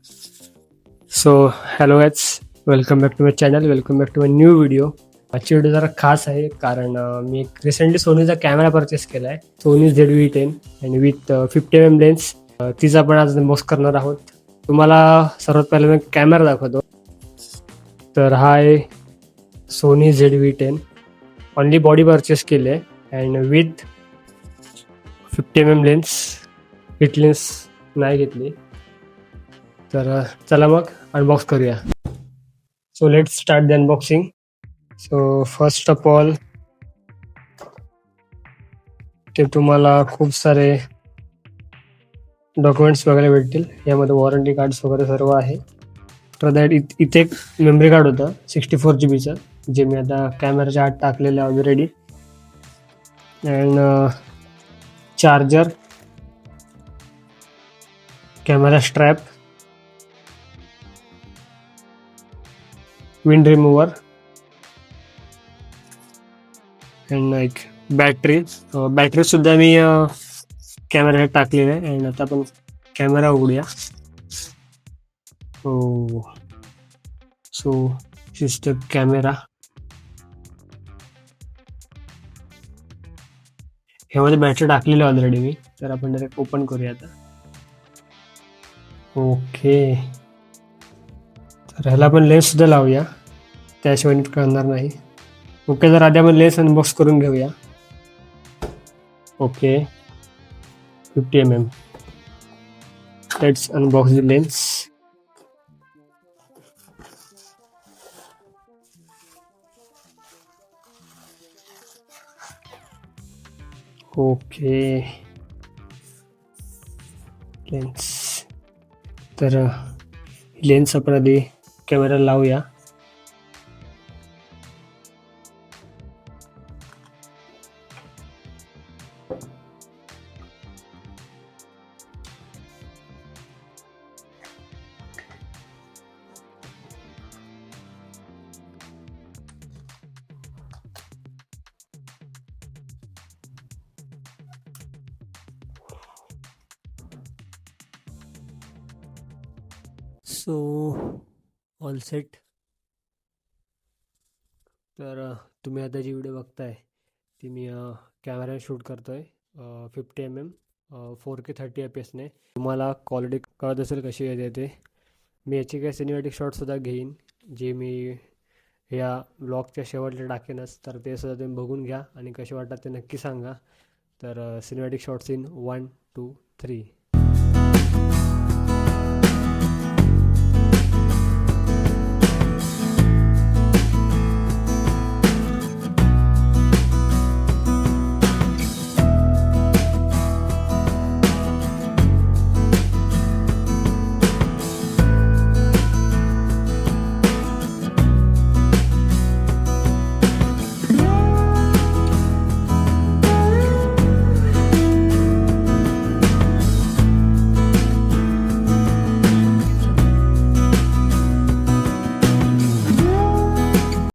So hello guys, welcome back to my channel. Welcome back to my new video. आजची video जरा खास आहे कारण मी एक रिसेंटली सोनीचा कॅमेरा परचेस केला आहे, सोनी ZV-10 आणि विथ 50mm लेन्स. तिचा आपण आज अनबॉक्स करणार आहोत. तुम्हाला सर्वात पहिले मी कॅमेरा दाखवतो. तर हा आहे Sony ZV-10. Only body purchase केली आहे and with 50mm lens. Hit lens नाही घेतली. तर चला मग अनबॉक्स करूया. So let's start the unboxing. So first of all ते तुम्हाला खूप सारे डॉक्युमेंट्स वगैरे भेटतील. यामध्ये वॉरंटी कार्ड्स वगैरे सर्व आहे. आफ्टर दॅट इथे एक मेमरी कार्ड होतं 64 GB, जे मी आता कॅमेराच्या आत टाकलेलं आहे already. And charger, camera strap, wind remover and एक बॅटरी सुद्धा मी कॅमेऱ्यात टाकलेली आहे. अँड आता आपण कॅमेरा उघडूया. सो सिस्टम कॅमेरा, ह्यामध्ये बॅटरी टाकलेली ऑलरेडी मी. तर आपण डायरेक्ट ओपन करूया आता. ओके, तर ह्याला आपण लेन्स सुद्धा लावूया, त्याशिवाय नीट कळणार नाही. ओके, तर आधी आपण लेन्स अनबॉक्स करून घेऊया. Okay, 50mm. Let's unbox the lens. Okay, lens. तर लेन्स आपण आधी कॅमेरा लावूया. So all set. तर तुम्ही आता जी व्हिडिओ बघताय ती मी कॅमेरा शूट करतोय 50mm 4K 30fps. तुम्हाला क्वालिटी कळत असेल कशी येते ते. मी याची काही सिनेमॅटिक शॉटसुद्धा घेईन, जे मी या ब्लॉगच्या शेवटला टाकेनच. तर ते सुद्धा तुम्ही बघून घ्या आणि कसे वाटतात ते नक्की सांगा. तर सिनेमॅटिक शॉट्स इन 1 2 3.